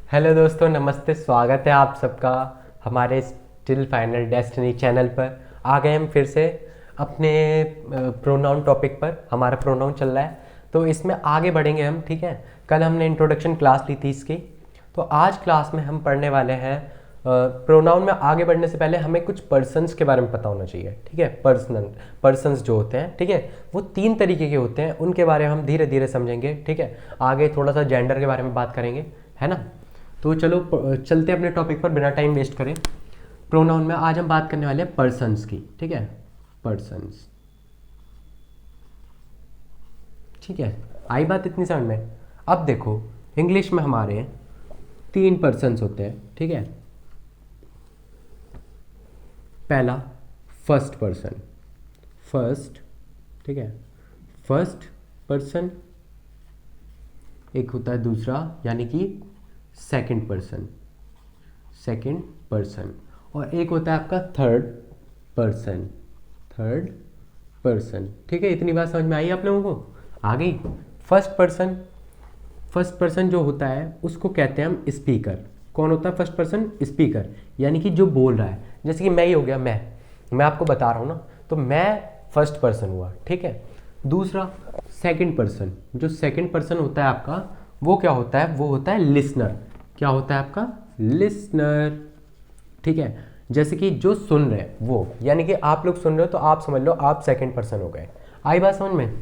Hello दोस्तों, नमस्ते। स्वागत है आप सबका हमारे स्टिल फाइनल डेस्टिनी चैनल पर। आ गए हम फिर से अपने प्रोनाउन टॉपिक पर। हमारा प्रोनाउन चल रहा है तो इसमें आगे बढ़ेंगे हम। ठीक है, कल हमने इंट्रोडक्शन क्लास ली थी इसकी, तो आज क्लास में हम पढ़ने वाले हैं प्रोनाउन में। आगे बढ़ने से पहले हमें कुछ पर्सन्स के बारे में पता होना चाहिए। ठीक है, पर्सन्स जो होते हैं, ठीक है, वो 3 तरीके के होते हैं। उनके बारे में हम धीरे धीरे समझेंगे। ठीक है, आगे थोड़ा सा जेंडर के बारे में बात करेंगे, है ना। तो चलो चलते अपने टॉपिक पर बिना टाइम वेस्ट करें। प्रोनाउन में आज हम बात करने वाले हैं पर्सन्स की। ठीक है, पर्सन्स। ठीक है, आई बात इतनी समझ में। अब देखो, इंग्लिश में हमारे 3 पर्सन्स होते हैं। ठीक है, पहला फर्स्ट पर्सन, फर्स्ट। ठीक है, फर्स्ट पर्सन। एक होता है दूसरा यानी कि सेकंड पर्सन, सेकंड पर्सन। और एक होता है आपका थर्ड पर्सन, थर्ड पर्सन। ठीक है, इतनी बात समझ में आई आप लोगों को? आ गई। फर्स्ट पर्सन, फर्स्ट पर्सन जो होता है उसको कहते हैं हम स्पीकर। कौन होता है फर्स्ट पर्सन? स्पीकर, यानी कि जो बोल रहा है। जैसे कि मैं ही हो गया, मैं आपको बता रहा हूँ ना, तो मैं फर्स्ट पर्सन हुआ। ठीक है, दूसरा सेकंड पर्सन। जो सेकंड पर्सन होता है आपका, वो क्या होता है? वो होता है लिसनर। क्या होता है आपका? लिसनर। ठीक है, जैसे कि जो सुन रहे हैं वो, यानी कि आप लोग सुन रहे हो तो आप समझ लो आप सेकंड पर्सन हो गए। आई बात समझ में?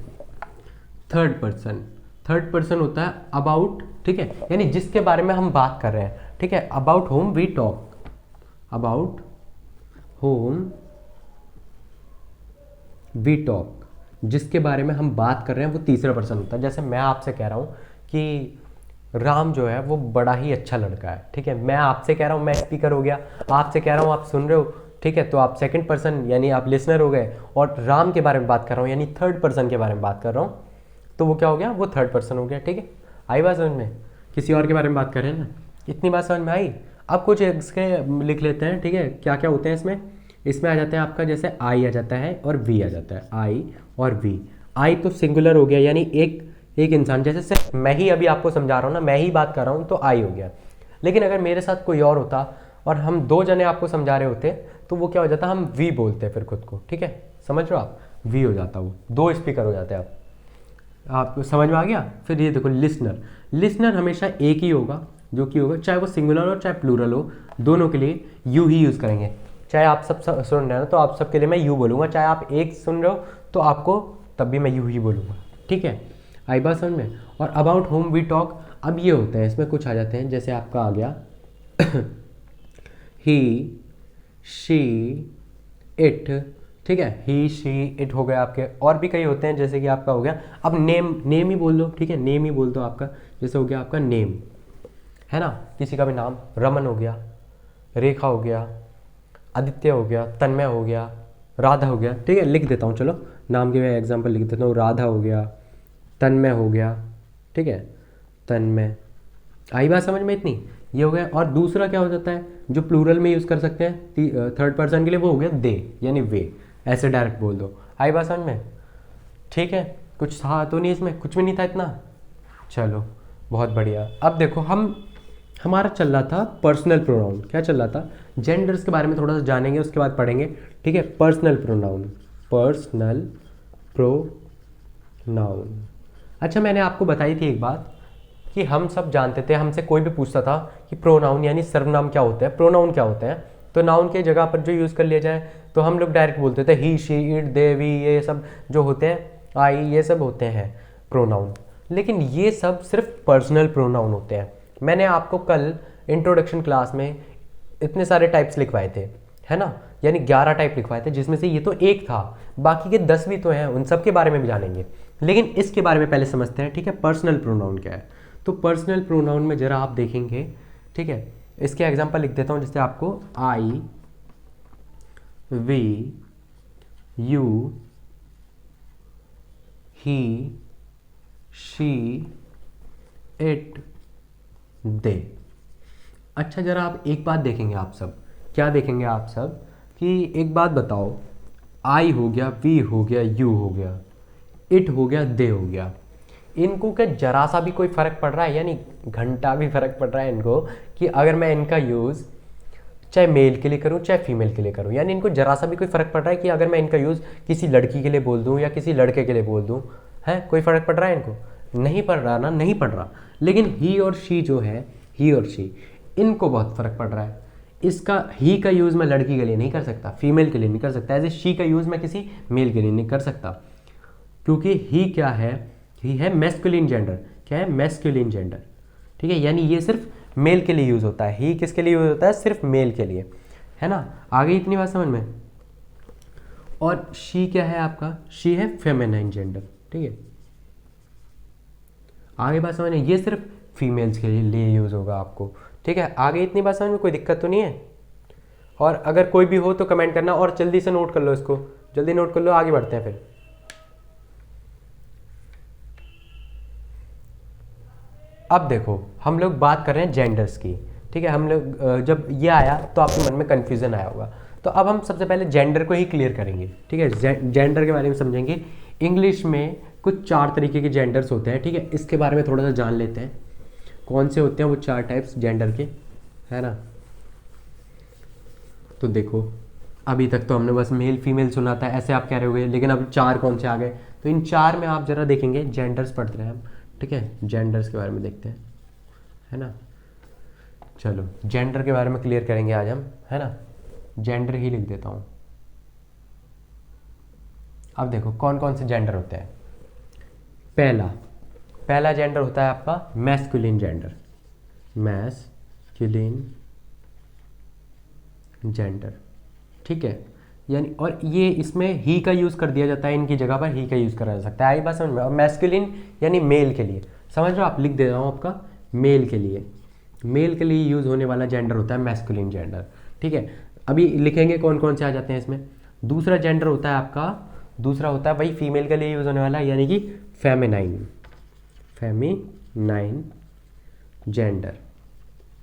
थर्ड पर्सन, थर्ड पर्सन होता है अबाउट। ठीक है, यानी जिसके बारे में हम बात कर रहे हैं। ठीक है, about whom we talk, about whom we talk, जिसके बारे में हम बात कर रहे हैं वो तीसरा पर्सन होता है। जैसे मैं आपसे कह रहा हूँ कि राम जो है वो बड़ा ही अच्छा लड़का है। ठीक है, मैं आपसे कह रहा हूँ, मैं स्पीकर हो गया। आपसे कह रहा हूँ, आप सुन रहे हो। ठीक है, तो आप सेकंड पर्सन यानी आप लिसनर हो गए। और राम के बारे में बात कर रहा हूँ यानी थर्ड पर्सन के बारे में बात कर रहा हूँ, तो वो क्या हो गया? वो थर्ड पर्सन हो गया। ठीक है, आई बात समझ में? किसी और के बारे में बात कर रहे हैं ना, इतनी बात समझ में आई। अब कुछ इसके लिख लेते हैं। ठीक है, क्या क्या होते हैं इसमें? इसमें आ जाता है आपका, जैसे आई आ जाता है और वी आ जाता है, आई और वी। आई तो सिंगुलर हो गया, यानी एक एक इंसान। जैसे सिर्फ मैं ही अभी आपको समझा रहा हूँ ना, मैं ही बात कर रहा हूँ तो आई हो गया। लेकिन अगर मेरे साथ कोई और होता और हम 2 जने आपको समझा रहे होते, तो वो क्या हो जाता? हम वी बोलते फिर खुद को। ठीक है, समझ रहे हो आप? वी हो जाता, वो 2 स्पीकर हो जाते हैं आप समझ में आ गया? फिर ये देखो, लिसनर। लिसनर हमेशा एक ही होगा, जो कि होगा चाहे वो सिंगुलर हो चाहे प्लूरल हो, दोनों के लिए यू ही यूज़ करेंगे। चाहे आप सब सुन रहे हो तो आप सबके लिए मैं यू बोलूँगा, चाहे आप एक सुन रहे हो तो आपको तब भी मैं यू ही बोलूँगा। ठीक है, आई बात समझ में? और अबाउट होम वी टॉक, अब ये होता है, इसमें कुछ आ जाते हैं। जैसे आपका आ गया ही, शी, इट। ठीक है, ही, शी, इट हो गया आपके। और भी कई होते हैं, जैसे कि आपका हो गया, अब नेम, नेम ही बोल दो। ठीक है, नेम ही बोल दो आपका। जैसे हो गया आपका नेम, है ना, किसी का भी नाम। रमन हो गया, रेखा हो गया, आदित्य हो गया, तन्मय हो गया, राधा हो गया। ठीक है, लिख देता हूँ, चलो नाम के मैं एग्जाम्पल लिख देता हूँ। राधा हो गया, तन्मय हो गया। ठीक है, तन्मय। आई बात समझ में इतनी? ये हो गया। और दूसरा क्या हो जाता है जो प्लूरल में यूज़ कर सकते हैं थर्ड पर्सन के लिए? वो हो गया दे, यानी वे। ऐसे डायरेक्ट बोल दो। आई बात समझ में? ठीक है, कुछ था तो नहीं इसमें? कुछ भी नहीं था इतना? चलो बहुत बढ़िया। अब देखो, हमारा चल रहा था पर्सनल प्रोनाउन। क्या चल रहा था? जेंडर्स के बारे में थोड़ा सा जानेंगे, उसके बाद पढ़ेंगे। ठीक है, पर्सनल प्रोनाउन, पर्सनल प्रोनाउन। अच्छा, मैंने आपको बताई थी एक बात कि हम सब जानते थे, हमसे कोई भी पूछता था कि प्रोनाउन यानी सर्वनाम क्या होता है, प्रोनाउन क्या होते हैं, तो नाउन के जगह पर जो यूज़ कर लिया जाए तो हम लोग डायरेक्ट बोलते थे ही, शी, इट, दे, वी, ये सब जो होते हैं, आई, ये सब होते हैं प्रोनाउन। लेकिन ये सब सिर्फ पर्सनल प्रोनाउन होते हैं। मैंने आपको कल इंट्रोडक्शन क्लास में इतने सारे टाइप्स लिखवाए थे, है ना, यानी 11 टाइप लिखवाए थे, जिसमें से ये तो एक था, बाकी के 10 भी तो हैं। उन सब के बारे में भी जानेंगे, लेकिन इसके बारे में पहले समझते हैं। ठीक है, पर्सनल प्रोनाउन क्या है? तो पर्सनल प्रोनाउन में जरा आप देखेंगे। ठीक है, इसके एग्जांपल लिख देता हूँ। जैसे आपको I, we, you, he, she, it, they. अच्छा, जरा आप एक बात देखेंगे आप सब। क्या देखेंगे आप सब? कि एक बात बताओ, आई हो गया, वी हो गया, यू हो गया, इट हो गया, दे हो गया, इनको क्या जरा सा भी कोई फ़र्क पड़ रहा है, यानी घंटा भी फ़र्क पड़ रहा है इनको, कि अगर मैं इनका यूज़ चाहे मेल के लिए करूँ चाहे फीमेल के लिए करूँ, यानी इनको जरा सा भी कोई फ़र्क पड़ रहा है कि अगर मैं इनका यूज़ किसी लड़की के लिए बोल दूँ या किसी लड़के के लिए बोल दूँ, है कोई फ़र्क पड़ रहा है इनको? नहीं पड़ रहा ना, नहीं पड़ रहा। लेकिन ही और शी जो है, ही और शी, इनको बहुत फ़र्क पड़ रहा है। इसका ही का यूज़ मैं लड़की के लिए नहीं कर सकता, फीमेल के लिए नहीं कर सकता, एज ए शी का यूज़ मैं किसी मेल के लिए नहीं कर सकता, क्योंकि ही क्या है, ही है मैस्कुलिन जेंडर। क्या है? Masculine gender. ठीक है, यानी ये सिर्फ मेल के लिए यूज़ होता है। ही किसके लिए यूज़ होता है? सिर्फ मेल के लिए, है ना। आगे इतनी बात समझ में। और शी क्या है आपका? शी है फेमिनाइन जेंडर। ठीक है, आगे बात समझ में, ये सिर्फ फीमेल्स के लिए यूज़ होगा आपको। ठीक है, आगे इतनी बात समझ में, कोई दिक्कत तो नहीं है? और अगर कोई भी हो तो कमेंट करना, और जल्दी से नोट कर लो इसको, जल्दी नोट कर लो, आगे बढ़ते हैं फिर। अब देखो हम लोग बात कर रहे हैं जेंडर्स की। ठीक है, हम लोग जब ये आया तो आपके मन में कन्फ्यूज़न आया होगा, तो अब हम सबसे पहले जेंडर को ही क्लियर करेंगे। ठीक है, जेंडर के बारे में समझेंगे। इंग्लिश में कुछ 4 तरीके के जेंडर्स होते हैं। ठीक है, इसके बारे में थोड़ा सा जान लेते हैं, कौन से होते हैं वो 4 टाइप्स जेंडर के, है ना। तो देखो, अभी तक तो हमने बस मेल फीमेल सुना था, ऐसे आप कह रहे होगे, लेकिन अब 4 कौन से आ गए? तो इन 4 में आप ज़रा देखेंगे, जेंडर्स पढ़ते हैं हम। ठीक है, जेंडर्स के बारे में देखते हैं, है ना। चलो जेंडर के बारे में क्लियर करेंगे आज हम, है ना। जेंडर ही लिख देता हूँ। अब देखो कौन कौन से जेंडर होते हैं। पहला जेंडर होता है आपका मैस्कुलिन जेंडर। Masculine gender. ठीक है, यानी और ये इसमें ही का यूज़ कर दिया जाता है, इनकी जगह पर ही का यूज़ करा जा सकता है। आई बात समझ में। और मैस्कुलिन यानी मेल के लिए, समझ लो, आप लिख दे रहा हूँ आपका, मेल के लिए, मेल के लिए यूज़ होने वाला जेंडर होता है मैस्कुलिन जेंडर। ठीक है, अभी लिखेंगे कौन कौन से आ जाते हैं इसमें। दूसरा जेंडर होता है आपका, दूसरा होता है वही फीमेल के लिए यूज़ होने वाला, यानी कि फेमिनाइन, फेमिनाइन जेंडर।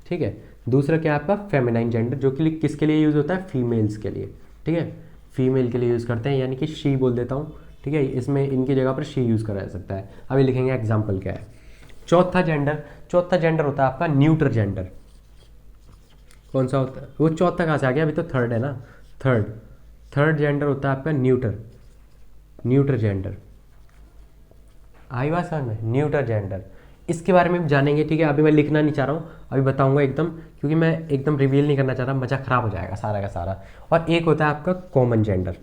ठीक है, दूसरा क्या है आपका फेमिनाइन जेंडर, जो कि किसके लिए यूज़ होता है? फीमेल्स के लिए। ठीक है, फीमेल के लिए यूज़ करते हैं, यानी कि शी बोल देता हूँ। ठीक है, इसमें इनकी जगह पर शी यूज़ करा जा सकता है। अभी लिखेंगे एग्जाम्पल क्या है। चौथा जेंडर होता है आपका न्यूट्रल जेंडर। कौन सा होता है वो? चौथा कहाँ से आ गया? अभी तो थर्ड है ना। थर्ड जेंडर होता है आपका न्यूट्रल जेंडर। आई बात समझ में? न्यूट्रल जेंडर, इसके बारे में जानेंगे। ठीक है, अभी मैं लिखना नहीं चाह रहा हूँ, अभी बताऊंगा एकदम, क्योंकि मैं एकदम रिवील नहीं करना चाह रहा, मजा खराब हो जाएगा सारा का सारा। और एक होता है आपका कॉमन जेंडर।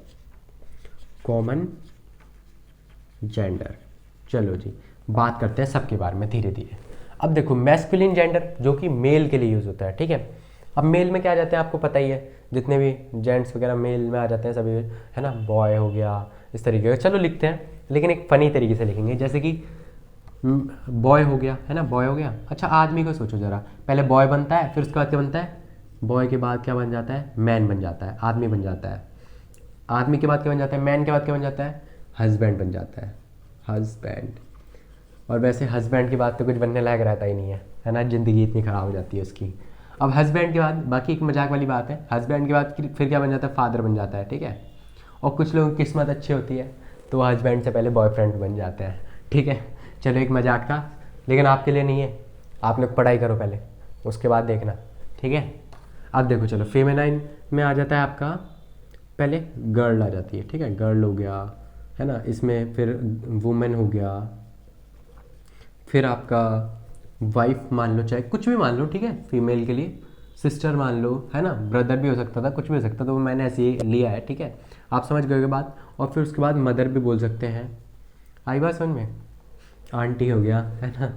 चलो जी, बात करते हैं सबके बारे में धीरे धीरे। अब देखो मैस्कुलिन जेंडर जो कि मेल के लिए यूज़ होता है। ठीक है, अब मेल में क्या आ जाते हैं आपको पता ही है, जितने भी जेंट्स वगैरह मेल में आ जाते हैं सभी, है ना। बॉय हो गया, इस तरीके का। चलो लिखते हैं, लेकिन एक फ़नी तरीके से लिखेंगे, जैसे कि बॉय हो गया, है ना, बॉय हो गया। अच्छा, आदमी को सोचो ज़रा, पहले बॉय बनता है, फिर उसके बाद क्या बनता है? बॉय के बाद क्या बन जाता है? मैन बन जाता है, आदमी बन जाता है। आदमी के बाद क्या बन जाता है? मैन के बाद क्या बन जाता है? हस्बैंड बन जाता है, हस्बैंड। और वैसे हस्बैंड के बाद तो कुछ बनने लायक रहता ही नहीं है ना, ज़िंदगी इतनी ख़राब हो जाती है उसकी। अब हस्बैंड के बाद, बाकी एक मजाक वाली बात है, हस्बैंड के बाद फिर क्या बन जाता है? फादर बन जाता है। ठीक है, और कुछ लोगों की किस्मत अच्छी होती है तो वो हस्बैंड से पहले बॉयफ्रेंड बन जाते हैं। ठीक है, चलो एक मजाक था, लेकिन आपके लिए नहीं है। आप लोग पढ़ाई करो पहले, उसके बाद देखना। ठीक है, अब देखो, चलो फेमिनाइन में आ जाता है आपका, पहले गर्ल आ जाती है। ठीक है, गर्ल हो गया, है ना। इसमें फिर वुमेन हो गया, फिर आपका वाइफ मान लो, चाहे कुछ भी मान लो। ठीक है, फीमेल के लिए सिस्टर मान लो, है ना, ब्रदर भी हो सकता था, कुछ भी हो सकता था, तो मैंने ऐसे ही लिया है। ठीक है, आप समझ गए बात। और फिर उसके बाद मदर भी बोल सकते हैं। आई बात समझ में? आंटी हो गया, है ना।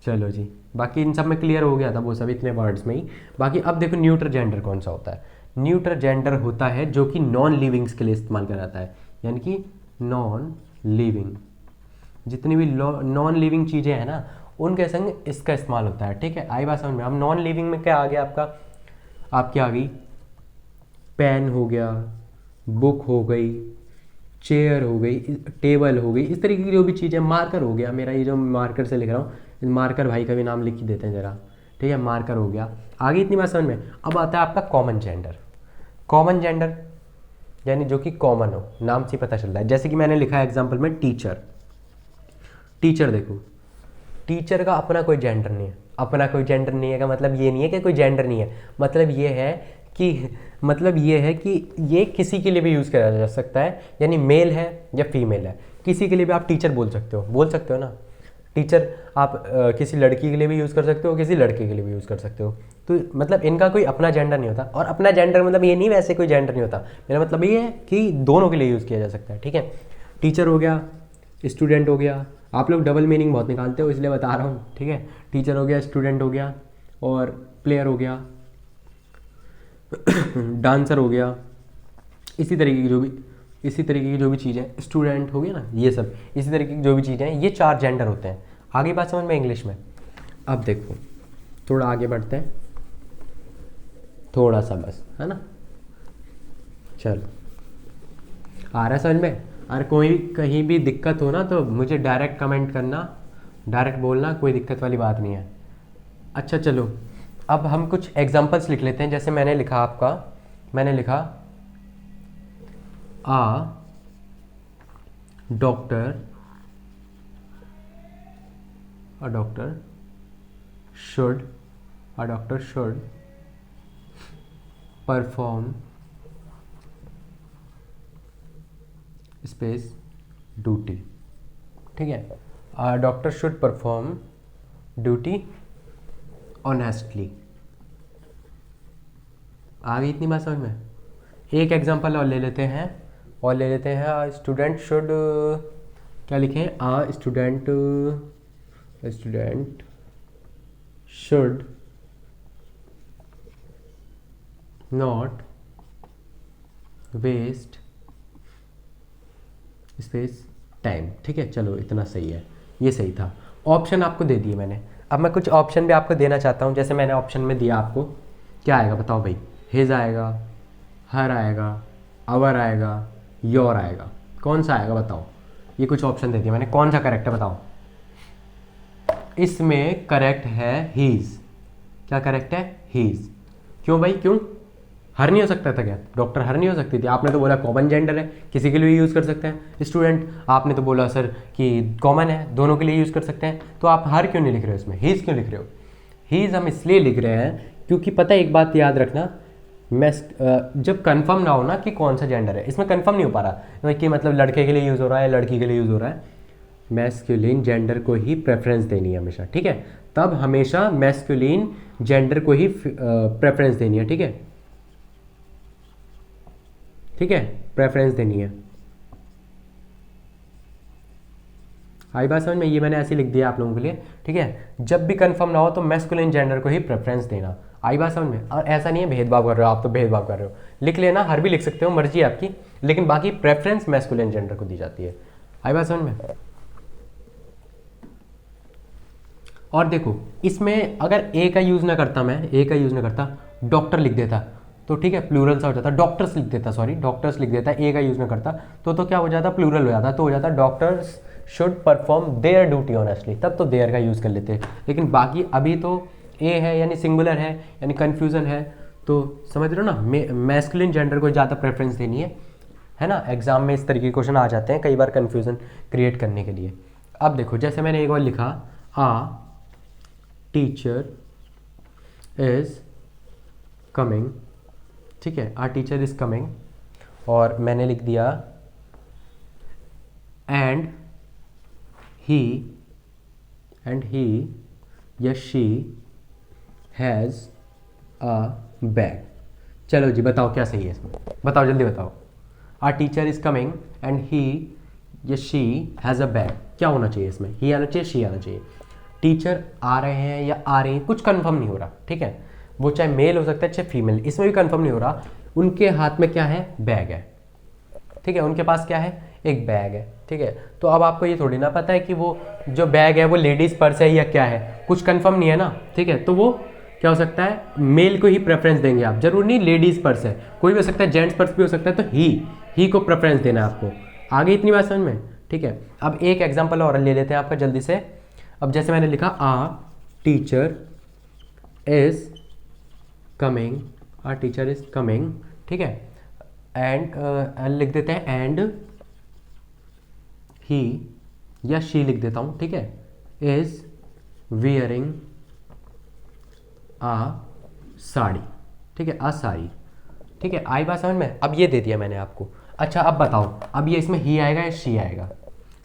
चलो जी, बाकी इन सब में क्लियर हो गया था वो सब इतने वर्ड्स में ही। बाकी अब देखो न्यूट्रल जेंडर कौन सा होता है। न्यूट्रल जेंडर होता है जो कि नॉन लिविंग्स के लिए इस्तेमाल किया जाता है, यानी कि नॉन लिविंग, जितनी भी नॉन लिविंग चीज़ें हैं ना, उनके संग इसका इस्तेमाल होता है। ठीक है, आई बात समझ में? अब नॉन लिविंग में क्या आ गया आपका? आपकी आ गई पेन हो गया, बुक हो गई, चेयर हो गई, टेबल हो गई, इस तरीके की जो भी चीज़ें, मार्कर हो गया, मेरा ये जो मार्कर से लिख रहा हूँ, मार्कर भाई का भी नाम लिख ही देते हैं ज़रा। ठीक है, मार्कर हो गया। आगे इतनी बात समझ में। अब आता है आपका कॉमन जेंडर। कॉमन जेंडर यानी जो कि कॉमन हो, नाम से पता चलता है। जैसे कि मैंने लिखा है एग्जाम्पल में टीचर। टीचर देखो, टीचर का अपना कोई जेंडर नहीं है। अपना कोई जेंडर नहीं है का मतलब ये नहीं है कि कोई जेंडर नहीं है, मतलब ये है कि ये किसी के लिए भी यूज़ करा जा सकता है, यानी मेल है या फीमेल है, किसी के लिए भी आप टीचर बोल सकते हो ना। टीचर आप किसी लड़की के लिए भी यूज़ कर सकते हो, किसी लड़के के लिए भी यूज़ कर सकते हो। तो मतलब इनका कोई अपना जेंडर नहीं होता, और अपना जेंडर मतलब ये नहीं वैसे कोई जेंडर नहीं होता, मेरा मतलब ये है कि दोनों के लिए यूज़ किया जा सकता है, ठीक है। टीचर हो गया, स्टूडेंट हो गया, आप लोग डबल मीनिंग बहुत निकालते हो इसलिए बता रहा हूँ, ठीक है। टीचर हो गया, स्टूडेंट हो गया, और प्लेयर हो गया, डांसर हो गया, इसी तरीके की जो भी चीज़ें, स्टूडेंट हो गया ना, ये सब इसी तरीके की जो भी चीज़ें हैं, ये 4 जेंडर होते हैं। आगे बात समझ में इंग्लिश में। अब देखो थोड़ा आगे बढ़ते हैं, थोड़ा सा बस, है ना। चलो आ रहा है समझ में। अगर कोई कहीं भी दिक्कत हो ना तो मुझे डायरेक्ट कमेंट करना, डायरेक्ट बोलना, कोई दिक्कत वाली बात नहीं है। अच्छा चलो अब हम कुछ एग्जांपल्स लिख लेते हैं। जैसे मैंने लिखा a doctor should perform space duty, ठीक है। Doctor should perform duty honestly. आ गई इतनी बात समझ में। एक एग्जांपल और ले लेते हैं, स्टूडेंट शुड, क्या लिखें, student should not waste space time, ठीक है। चलो इतना सही है, ये सही था। ऑप्शन आपको दे दिए मैंने, अब मैं कुछ ऑप्शन भी आपको देना चाहता हूँ। जैसे मैंने ऑप्शन में दिया आपको, क्या आएगा बताओ भाई। हिज आएगा, हर आएगा, आवर आएगा, योर आएगा, कौन सा आएगा बताओ। ये कुछ ऑप्शन दे दिया मैंने, कौन सा करेक्ट है बताओ। इसमें करेक्ट है हीज। क्या करेक्ट है, हीज। क्यों भाई, क्यों? हर नहीं हो सकता था क्या? डॉक्टर हर नहीं हो सकती थी? आपने तो बोला कॉमन जेंडर है, किसी के लिए भी यूज़ कर सकते हैं। स्टूडेंट आपने तो बोला सर कि कॉमन है, दोनों के लिए यूज़ कर सकते हैं। तो आप हर क्यों नहीं लिख रहे हो इसमें, हीज़ क्यों लिख रहे हो? हीज़ हम इसलिए लिख रहे हैं क्योंकि पता है, एक बात याद रखना, मैं जब कंफर्म ना हो ना कि कौन सा जेंडर है, इसमें कंफर्म नहीं हो पा रहा कि मतलब लड़के के लिए यूज़ हो रहा है, लड़की के लिए यूज़ हो रहा है, मैस्कुलिन जेंडर को ही प्रेफरेंस देनी है हमेशा, ठीक है। तब हमेशा मैस्कुलिन जेंडर को ही प्रेफरेंस देनी है, ठीक है, ठीक है, प्रेफरेंस देनी है। आई बात समझ में? ये मैंने ऐसे लिख दिया आप लोगों के लिए, ठीक है। जब भी कंफर्म ना हो तो मैस्कुलिन जेंडर को ही प्रेफरेंस देना। आई बात समझ में? और ऐसा नहीं है भेदभाव कर रहे हो आप, तो भेदभाव कर रहे हो, लिख लेना, हर भी लिख सकते हो, मर्जी है आपकी, लेकिन बाकी प्रेफरेंस मैस्कुलिन जेंडर को दी जाती है। आई बात समझ में? और देखो इसमें अगर ए का यूज़ ना करता, मैं ए का यूज़ ना करता, डॉक्टर लिख देता तो ठीक है, प्लूरल सा हो जाता, डॉक्टर्स लिख देता, सॉरी डॉक्टर्स लिख देता, ए का यूज़ ना करता तो क्या हो जाता, प्लूरल हो जाता, तो हो जाता doctors should perform there duty honestly, तब तो देयर का यूज़ कर लेते। लेकिन बाकी अभी तो ए है यानी सिंगुलर है, यानी कन्फ्यूज़न है, तो समझ रहे हो ना, मैस्कुलिन जेंडर को ज़्यादा प्रेफरेंस देनी है ना। एग्जाम में इस तरीके के क्वेश्चन आ जाते हैं कई बार कन्फ्यूज़न क्रिएट करने के लिए। अब देखो जैसे मैंने एक और लिखा, टीचर इज़ कमिंग, ठीक है, आ टीचर इज़ कमिंग, और मैंने लिख दिया एंड ही या शी हैज़ अ बैग। चलो जी बताओ क्या सही है इसमें, बताओ जल्दी बताओ। A teacher is coming and he या शी हैज़ अ बैग, क्या होना चाहिए इसमें? ही आना चाहिए, शी आना चाहिए। टीचर आ रहे हैं या आ रही हैं, कुछ कंफर्म नहीं हो रहा, ठीक है, वो चाहे मेल हो सकता है चाहे फीमेल, इसमें भी कंफर्म नहीं हो रहा। उनके हाथ में क्या है, बैग है, ठीक है, उनके पास क्या है, एक बैग है, ठीक है। तो अब आपको ये थोड़ी ना पता है कि वो जो बैग है वो लेडीज़ पर्स है या क्या है, कुछ कंफर्म नहीं है ना, ठीक है। तो वो क्या हो सकता है, मेल को ही प्रेफरेंस देंगे आप, जरूर नहीं लेडीज़ पर्स है, कोई भी हो सकता है, जेंट्स पर्स भी हो सकता है, तो ही को प्रेफरेंस देना है आपको। आगे इतनी बात समझ में, ठीक है। अब एक एग्जाम्पल और ले लेते हैं आपका जल्दी से। अब जैसे मैंने लिखा, a teacher is coming, a teacher is coming, ठीक है, एंड लिख देते हैं एंड ही या शी लिख देता हूँ, ठीक है, इज़ वियरिंग आ साड़ी, ठीक है, आ साड़ी, ठीक है, आई बात समझ में। अब ये दे दिया मैंने आपको। अच्छा अब बताओ, अब ये इसमें ही आएगा या शी आएगा?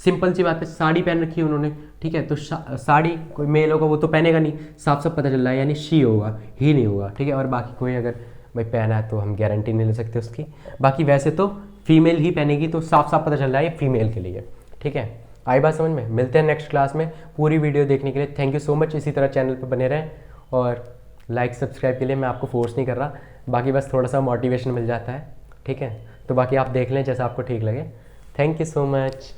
सिंपल सी बात है, साड़ी पहन रखी है उन्होंने, ठीक है, तो साड़ी कोई मेल होगा वो तो पहनेगा नहीं, साफ साफ पता चल रहा है, यानी शी होगा, ही नहीं होगा, ठीक है। और बाकी कोई अगर भाई पहना है तो हम गारंटी नहीं ले सकते उसकी, बाकी वैसे तो फीमेल ही पहनेगी, तो साफ साफ पता चल रहा है ये फीमेल के लिए, ठीक है। आई बात समझ में। मिलते हैं नेक्स्ट क्लास में। पूरी वीडियो देखने के लिए थैंक यू सो मच। इसी तरह चैनल पर बने रहें, और लाइक सब्सक्राइब के लिए मैं आपको फोर्स नहीं कर रहा, बाकी बस थोड़ा सा मोटिवेशन मिल जाता है, ठीक है। तो बाकी आप देख लें जैसा आपको ठीक लगे। Thank you so much.